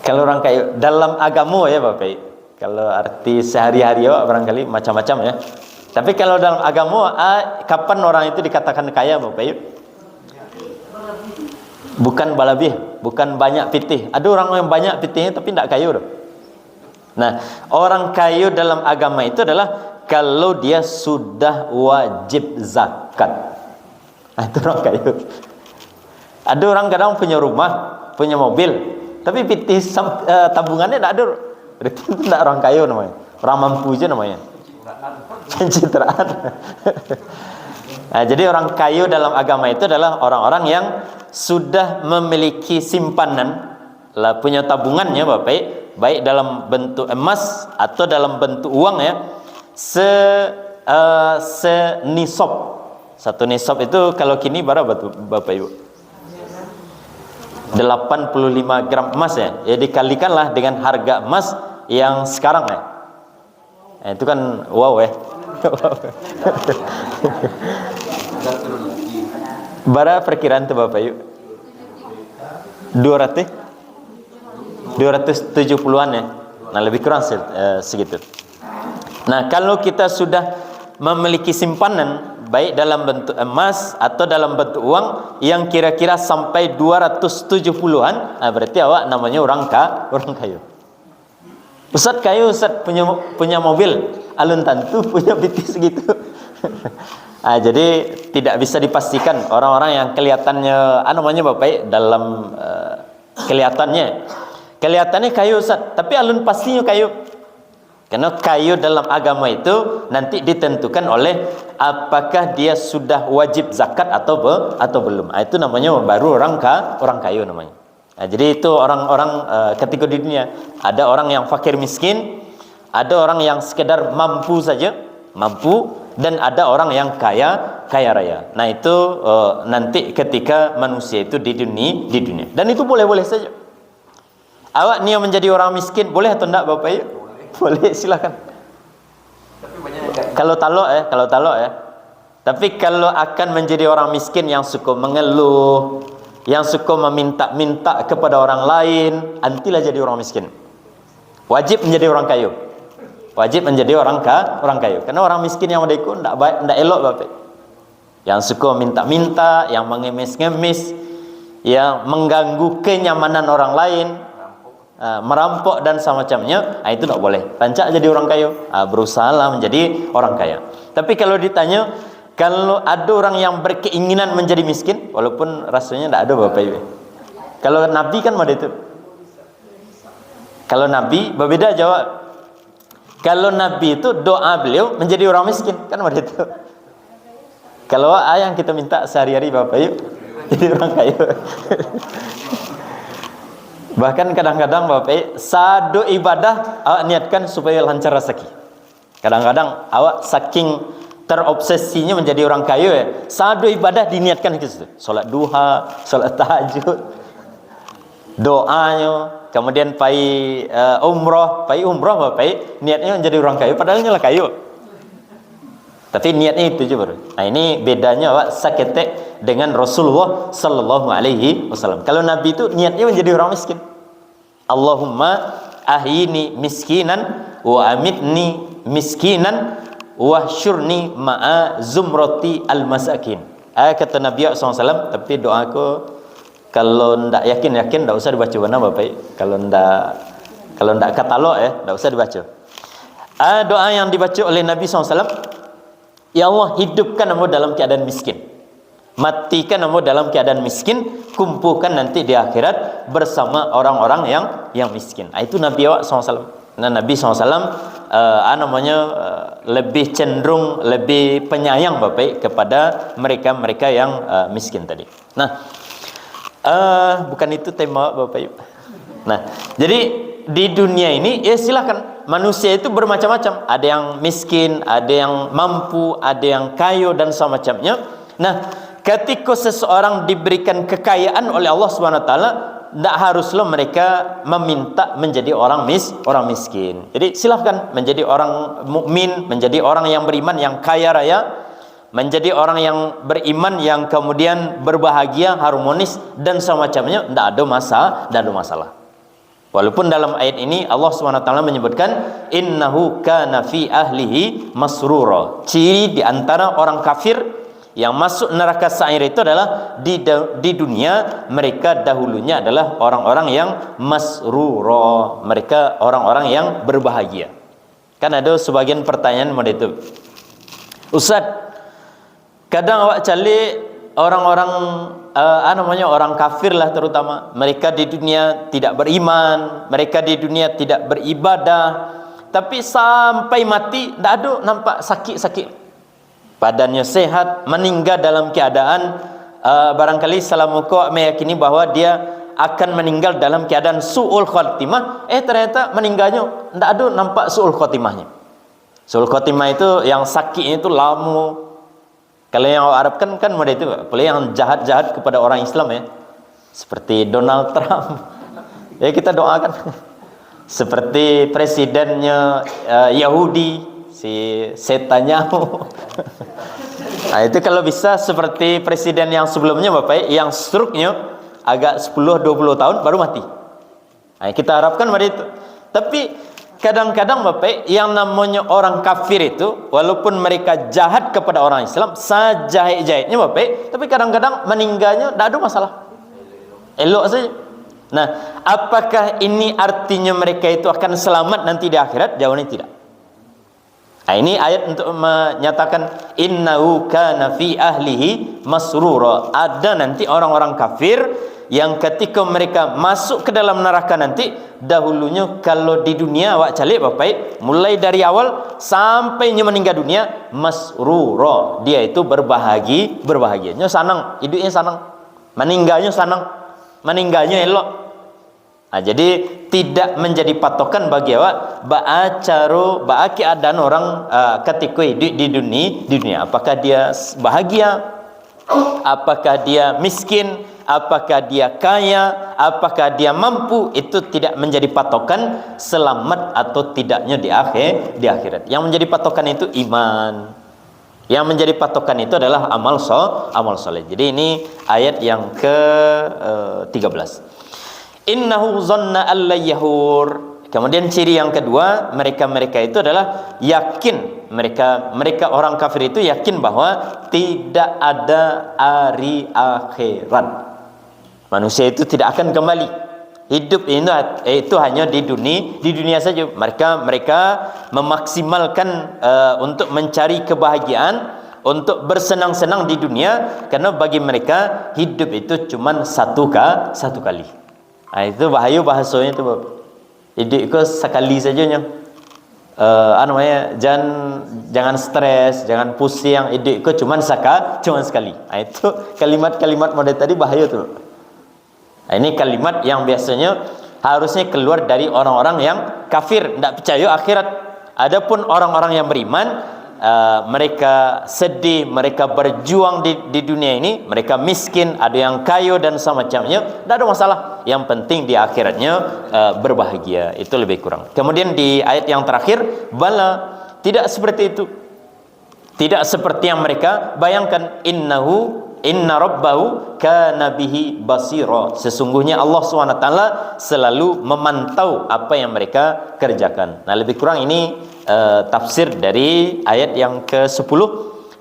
kalau orang kaya dalam agama ya Bapak, Kalau arti sehari-hari barangkali macam-macam ya. Tapi kalau dalam agama, kapan orang itu dikatakan kaya, Bapak Ibu? Bukan balabih, bukan banyak pitih. Ada orang yang banyak pitihnya tapi tidak kaya. Nah, orang kaya dalam agama itu adalah kalau dia sudah wajib zakat. Nah, itu orang kaya. Ada orang kadang punya rumah, punya mobil, tapi pitih tabungannya tidak ada. Berarti itu tidak orang kaya namanya. Orang mampu aja namanya. Pencitraan. Nah, jadi orang kaya dalam agama itu adalah orang-orang yang sudah memiliki simpanan, lah punya tabungannya Bapak, baik dalam bentuk emas atau dalam bentuk uang ya, senisab. Satu nisab itu kalau kini berapa tuh Bapak Ibu? 85 gram emas ya. Ya dikalikanlah dengan harga emas yang sekarang ya. Nah, itu kan wow ya. Bara perkiraan tuh Bapak Ibu? 270-an ya. Nah, lebih kurang segitu. Nah, kalau kita sudah memiliki simpanan baik dalam bentuk emas atau dalam bentuk uang yang kira-kira sampai 270-an, nah berarti awak namanya orang kaya. Ustaz kaya, Ustaz punya mobil, alun tantu punya BT segitu. Nah, jadi tidak bisa dipastikan orang-orang yang kelihatannya namanya Bapak dalam kelihatannya kayu Ustaz, tapi alun pastinya kayu. Karena kayu dalam agama itu nanti ditentukan oleh apakah dia sudah wajib zakat atau belum. Nah, itu namanya baru orang kayu namanya. Nah, jadi itu orang-orang ketika di dunia ada orang yang fakir miskin, ada orang yang sekedar mampu saja, dan ada orang yang kaya raya. Nah, itu nanti ketika manusia itu di dunia. Dan itu boleh-boleh saja. Awak niat menjadi orang miskin boleh atau enggak Bapak Ibu? Boleh, silakan. Kalau talok ya. Tapi kalau akan menjadi orang miskin yang suka mengeluh, yang suka meminta-minta kepada orang lain, antilah jadi orang miskin. Wajib menjadi orang kayu. Wajib menjadi orang kayu. Karena orang miskin yang mereka tidak elok Bapak. Yang suka minta-minta, yang mengemis-ngemis, yang mengganggu kenyamanan orang lain, merampok dan semacamnya, itu tidak boleh. Rancak jadi orang kaya, berusahalah menjadi orang kaya. Tapi kalau ditanya, kalau ada orang yang berkeinginan menjadi miskin, walaupun rasanya tidak ada Bapak Ibu. Kalau Nabi kan ada itu. Kalau Nabi berbeda jawab. Kalau Nabi itu doa beliau menjadi orang miskin, kan ada itu. Kalau yang kita minta sehari-hari Bapak Ibu jadi orang kaya. Bahkan kadang-kadang Bapak, sadu ibadah awak niatkan supaya lancar rezeki. Kadang-kadang awak saking terobsesinya menjadi orang kaya ya, sadu ibadah diniatkan ke situ. Salat duha, salat tahajud, doanya, kemudian pai umrah Bapak, niatnya menjadi orang kaya padahal nyalah kaya. Tapi niatnya itu juga baru. Nah, ini bedanya awak saketek dengan Rasulullah sallallahu alaihi wasallam. Kalau Nabi itu niatnya menjadi orang miskin. Allahumma ahyini miskinan wa amitni miskinan wa syurni ma'a zumrati al-masakin. Kata Nabi SAW, tapi doa aku kalau ndak yakin ndak usah dibaca benar Bapak. Kalau ndak katalog ya, ndak usah dibaca. Doa yang dibaca oleh Nabi SAW, ya Allah, hidupkan kamu dalam keadaan miskin, matikan kamu dalam keadaan miskin, kumpulkan nanti di akhirat bersama orang-orang yang miskin. Itu Nabi SAW. Nah, Nabi SAW lebih cenderung, lebih penyayang Bapak kepada mereka yang miskin tadi. Nah, bukan itu tema Bapak Ibu. Nah, jadi di dunia ini ya silakan, manusia itu bermacam-macam. Ada yang miskin, ada yang mampu, ada yang kaya dan semacamnya. Nah, ketika seseorang diberikan kekayaan oleh Allah Subhanahu wa taala, tidak haruslah mereka meminta menjadi orang miskin. Jadi silahkan menjadi orang mukmin, menjadi orang yang beriman yang kaya raya, menjadi orang yang beriman yang kemudian berbahagia, harmonis dan semacamnya, tidak ada masalah. Walaupun dalam ayat ini Allah SWT menyebutkan innahu kana fi ahlihi masrura. Ciri di antara orang kafir yang masuk neraka sa'ir itu adalah di dunia mereka dahulunya adalah orang-orang yang masrura. Mereka orang-orang yang berbahagia. Kan ada sebagian pertanyaan model itu. Ustaz, kadang awak cari orang-orang orang kafir lah terutama, mereka di dunia tidak beriman, mereka di dunia tidak beribadah, tapi sampai mati tidak ada nampak sakit-sakit, badannya sehat, meninggal dalam keadaan barangkali salamuka meyakini bahwa dia akan meninggal dalam keadaan su'ul khotimah, ternyata meninggalnya tidak ada nampak su'ul khotimahnya. Su'ul khotimah itu yang sakitnya itu lama. Kalau yang Arab kan model itu, apalagi yang jahat-jahat kepada orang Islam ya, seperti Donald Trump. Ya kita doakan. Seperti presidennya Yahudi, si Netanyahu. Nah itu kalau bisa seperti presiden yang sebelumnya Bapak, yang stroke-nya agak 10-20 tahun baru mati. Nah, kita harapkan model itu. Tapi kadang-kadang Bapak, yang namanya orang kafir itu walaupun mereka jahat kepada orang Islam, sejahat-jahatnya Bapak, tapi kadang-kadang meninggalnya tidak ada masalah, elok saja. Nah, apakah ini artinya mereka itu akan selamat nanti di akhirat? Jawabannya tidak. Nah, ini ayat untuk menyatakan innahu kana fi ahlihi masrura. Ada nanti orang-orang kafir yang ketika mereka masuk ke dalam neraka nanti, dahulunya kalau di dunia awak calik Bapak, mulai dari awal sampai meninggal dunia masrura, dia itu berbahagianya senang, hidupnya senang, meninggalnya senang, meninggalnya elok. Nah, jadi tidak menjadi patokan bagi awak ba'a keadaan orang ketika hidup di dunia, apakah dia bahagia, apakah dia miskin, apakah dia kaya, apakah dia mampu, itu tidak menjadi patokan selamat atau tidaknya di akhirat. Yang menjadi patokan itu iman. Yang menjadi patokan itu adalah amal soleh. Jadi ini ayat yang ke-13. Innahu zanna alla yahur. Kemudian ciri yang kedua, mereka itu adalah yakin, mereka orang kafir itu yakin bahwa tidak ada hari akhirat. Manusia itu tidak akan kembali. Hidup ini itu hanya di dunia saja. Mereka memaksimalkan untuk mencari kebahagiaan, untuk bersenang-senang di dunia, karena bagi mereka hidup itu cuma satu kali. Nah, itu bahaya bahasanya itu, Bapak. Hidup itu sekali saja nya. Jangan stres, jangan pusing. Hidup itu cuma sekali. Nah, itu kalimat-kalimat model tadi bahaya tuh. Nah, ini kalimat yang biasanya harusnya keluar dari orang-orang yang kafir, tidak percaya akhirat. Adapun orang-orang yang beriman, mereka sedih, mereka berjuang di dunia ini, mereka miskin, ada yang kaya dan semacamnya, tidak ada masalah. Yang penting di akhiratnya berbahagia, itu lebih kurang. Kemudian di ayat yang terakhir, bala, tidak seperti itu, tidak seperti yang mereka bayangkan. Inna rabbahu kana bihi basira. Sesungguhnya Allah SWT selalu memantau apa yang mereka kerjakan. Nah, lebih kurang ini tafsir dari ayat yang ke-10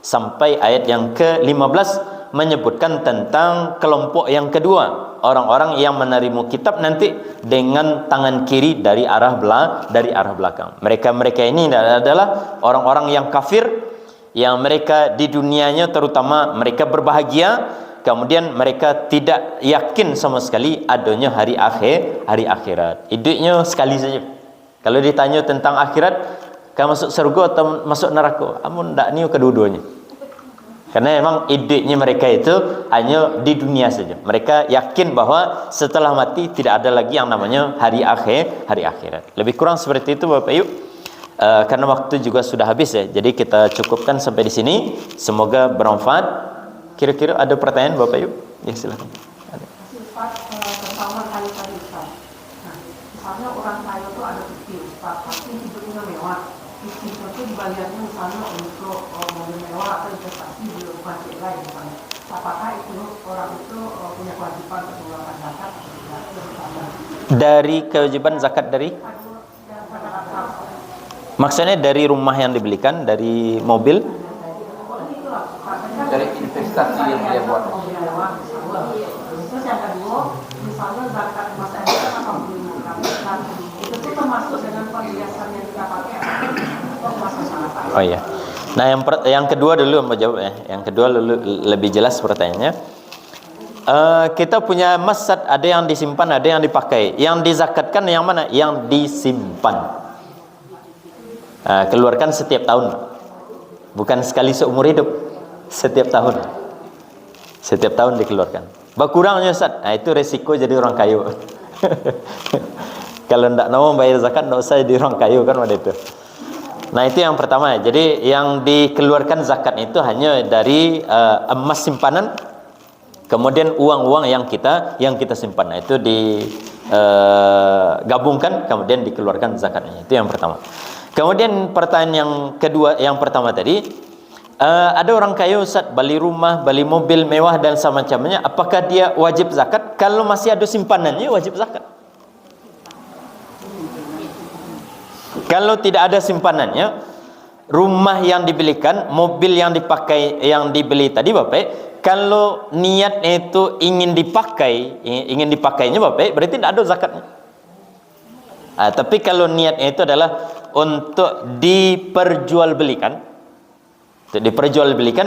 sampai ayat yang ke-15 menyebutkan tentang kelompok yang kedua, orang-orang yang menerima kitab nanti dengan tangan kiri dari arah belakang. Mereka ini adalah orang-orang yang kafir, yang mereka di dunianya terutama mereka berbahagia, kemudian mereka tidak yakin sama sekali adanya hari akhirat. Hidupnya sekali saja. Kalau ditanya tentang akhirat, kamu masuk surga atau masuk neraka, amun ndak niu kedua-duanya. Karena memang hidupnya mereka itu hanya di dunia saja. Mereka yakin bahwa setelah mati tidak ada lagi yang namanya hari akhirat. Lebih kurang seperti itu Bapak Ibu. Karena waktu juga sudah habis ya, jadi kita cukupkan sampai di sini. Semoga bermanfaat. Kira-kira ada pertanyaan Bapak Ibu? Ya silakan. Terutama kali tadi Ustaz. Nah, misalnya orang kaya itu ada istri Ustaz, pasti hidupnya mewah. Istri itu dibayarnya misalnya untuk mobil mewah atau investasi di rumah lain misalnya. apakah itu orang itu punya kewajiban untuk mengeluarkan zakat atau tidak? Dari kewajiban zakat dari? Maksudnya dari rumah yang dibelikan, dari mobil? Dari investasi yang dia buat. Terus yang kedua, misalnya zakat masa ini kan 85, itu tuh termasuk dengan perhiasan yang kita pakai atau masalah? Oh iya. Nah yang kedua dulu mau jawab ya. Yang kedua dulu lebih jelas pertanyaannya. Kita punya emas, ada yang disimpan, ada yang dipakai. Yang dizakatkan yang mana? Yang disimpan. Keluarkan setiap tahun, bukan sekali seumur hidup, setiap tahun. Setiap tahun dikeluarkan. Berkurangnya Ustaz, itu resiko jadi orang kayu. Kalau tidak mau bayar zakat, tidak usah jadi orang kayu kan pada itu. Nah itu yang pertama. Jadi yang dikeluarkan zakat itu hanya dari emas simpanan, kemudian uang-uang yang kita simpan. Nah, itu digabungkan kemudian dikeluarkan zakatnya. Itu yang pertama. Kemudian pertanyaan yang kedua, yang pertama tadi, ada orang kaya Ustaz, beli rumah, beli mobil mewah dan semacamnya, apakah dia wajib zakat? Kalau masih ada simpanannya wajib zakat. Kalau tidak ada simpanannya, rumah yang dibelikan, mobil yang dipakai, yang dibeli tadi Bapak, kalau niatnya itu ingin dipakainya Bapak, berarti tidak ada zakatnya. Tapi kalau niatnya itu adalah untuk diperjualbelikan,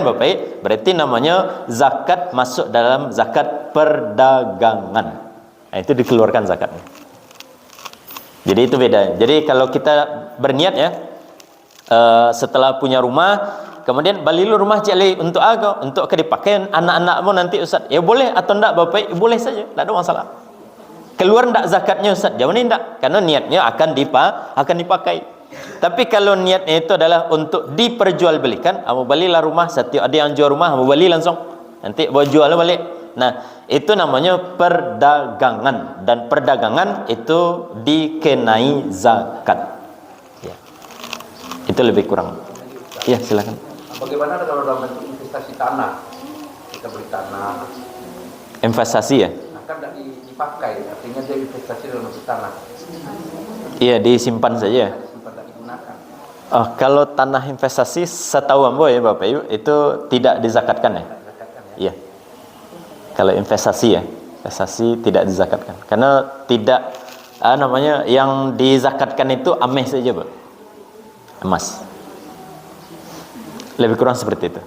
Bapak, berarti namanya zakat, masuk dalam zakat perdagangan. Itu dikeluarkan zakatnya. Jadi itu beda. Jadi kalau kita berniat ya, setelah punya rumah, kemudian beli lu rumah cili untuk apa? Untuk dipakai anak-anakmu nanti Ustaz. Ya boleh atau enggak Bapak? Boleh saja, tidak ada masalah. Keluar enggak zakatnya Ustaz? Jawabannya enggak, karena niatnya akan dipakai. Tapi kalau niatnya itu adalah untuk diperjualbelikan, kamu belilah rumah, setiap ada yang jual rumah, kamu beli langsung, nanti bawa jual balik. Nah, itu namanya perdagangan, dan perdagangan itu dikenai zakat. Ya. Itu lebih kurang. Ya, silakan. Bagaimana kalau dalam bentuk investasi tanah? Kita beli tanah. Investasi ya? Nah, kan tidak dipakai, artinya dia investasi dalam bentuk tanah. Iya, disimpan saja. Disimpan, tidak digunakan. Kalau tanah investasi, setahu ambo ya Bapak Ibu, itu tidak dizakatkan ya? Zakatkan ya. Iya. Kalau investasi ya, investasi tidak dizakatkan. Karena tidak yang dizakatkan itu ameh saja, Pak. Emas. Lebih kurang seperti itu.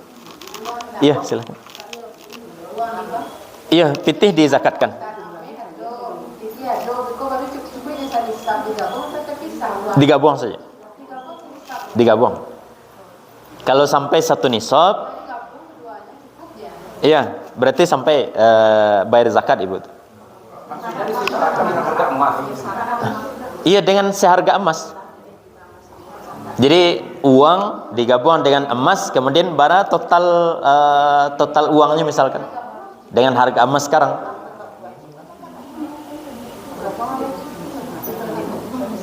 Iya, silakan. Iya, pitih dizakatkan. Digabung saja. Digabung. Kalau sampai satu nisab, iya, berarti sampai bayar zakat Ibu. Maksudnya disetarakan dengan harga emas. Iya, dengan seharga emas. Jadi uang digabung dengan emas, kemudian bara total uangnya misalkan dengan harga emas sekarang.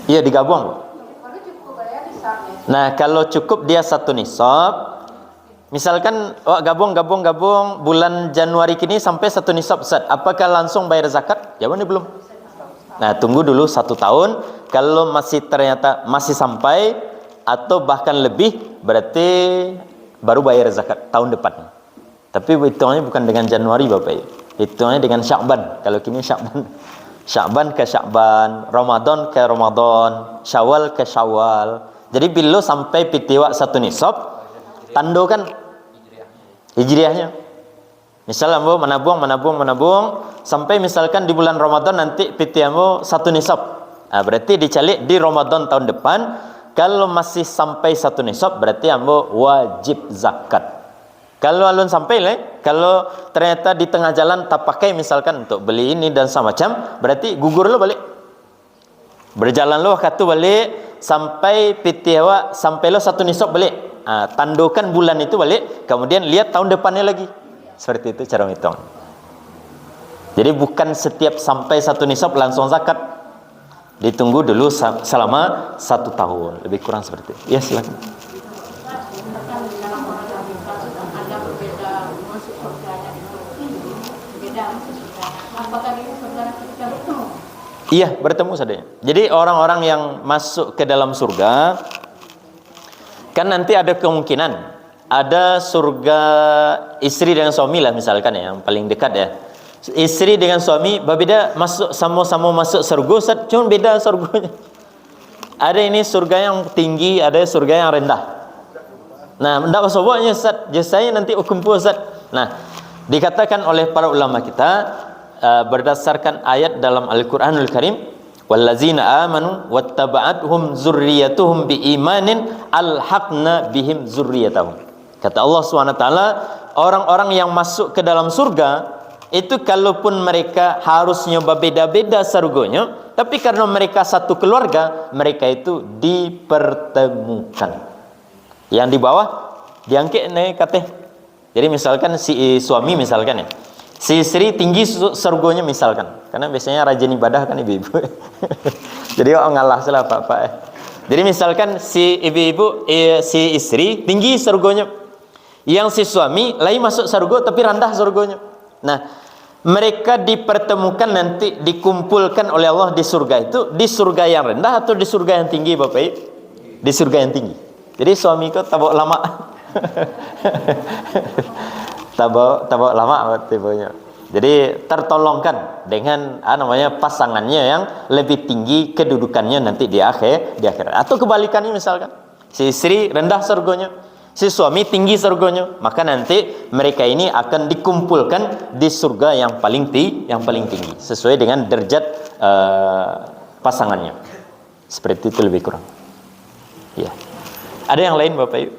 Iya, digabung. Nah, kalau cukup dia satu nisab, misalkan gabung bulan Januari kini sampai satu nisab Ustaz, apakah langsung bayar zakat? Jawabannya belum. Nah, tunggu dulu 1 tahun. Kalau ternyata masih sampai atau bahkan lebih, berarti baru bayar zakat tahun depan. Tapi hitungannya bukan dengan Januari Bapak Ibu, hitungannya dengan Sya'ban. Kalau kini Sya'ban ke Sya'ban, Ramadan ke Ramadan, Syawal ke Syawal. Jadi bila sampai pitiwa satu nisab, tandokan hijriahnya. Misalnya ambo menabung sampai misalkan di bulan Ramadan nanti pitiamu satu nisab. Berarti dicalik di Ramadan tahun depan. Kalau masih sampai satu nisab, berarti ambo wajib zakat. Kalau alun sampai kalau ternyata di tengah jalan tak pakai misalkan untuk beli ini dan semacam, berarti gugur lo balik. Berjalan lo waktu balik sampai pitiwa sampai lo satu nisab balik. Tandukan bulan itu balik, kemudian lihat tahun depannya lagi. Seperti itu cara menghitung. Jadi bukan setiap sampai satu nisab langsung zakat. Ditunggu dulu selama 1 tahun, lebih kurang seperti itu. Ya, silakan. Ada berbeda masuk surganya Iya, bertemu saudanya. Jadi orang-orang yang masuk ke dalam surga, kan nanti ada kemungkinan ada surga istri dengan suami lah misalkan ya, yang paling dekat ya. Istri dengan suami berbeda, masuk sama-sama masuk surga, Ustaz, cuma beda surganya. Ada ini surga yang tinggi, ada surga yang rendah. Nah, tidak masalahnya Ustaz, saya nanti kumpul Ustaz. Nah, dikatakan oleh para ulama kita berdasarkan ayat dalam Al-Qur'anul Karim, wallazina amanu wattaba'athum zurriyyatuhum biimanin alhaqna bihim zurriyyatahum. Kata Allah SWT, orang-orang yang masuk ke dalam surga itu kalaupun mereka harusnya berbeda-beda surganya, tapi karena mereka satu keluarga, mereka itu dipertemukan. Yang di bawah diangkat naik kateh. Jadi misalkan si suami misalkan ya, si istri tinggi surganya misalkan, karena biasanya rajin ibadah kan ibu-ibu. Jadi ngalah salah pak. Jadi misalkan si ibu-ibu si istri tinggi surganya, yang si suami lain masuk surga tapi rendah surganya. Nah, mereka dipertemukan nanti, dikumpulkan oleh Allah di surga itu, di surga yang rendah atau di surga yang tinggi Bapak Ibu? Di surga yang tinggi. Jadi suami kau tabok lama. tabok lama tipunya. Jadi tertolongkan dengan namanya pasangannya yang lebih tinggi kedudukannya nanti di akhirat. Atau kebalikannya misalkan, si istri rendah surganya, si suami tinggi surganya, maka nanti mereka ini akan dikumpulkan di surga yang paling tinggi sesuai dengan derajat pasangannya. Seperti itu lebih kurang. Ya. Ada yang lain Bapak Ibu?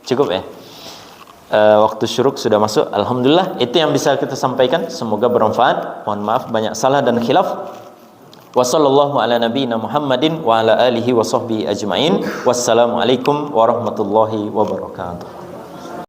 Cukup ya? Waktu syuruk sudah masuk. Alhamdulillah, itu yang bisa kita sampaikan. Semoga bermanfaat. Mohon maaf banyak salah dan khilaf. Wassallallahu ala nabiyyina Muhammadin wa ala alihi wa sahbihi ajma'in. Wassalamualaikum warahmatullahi wabarakatuh.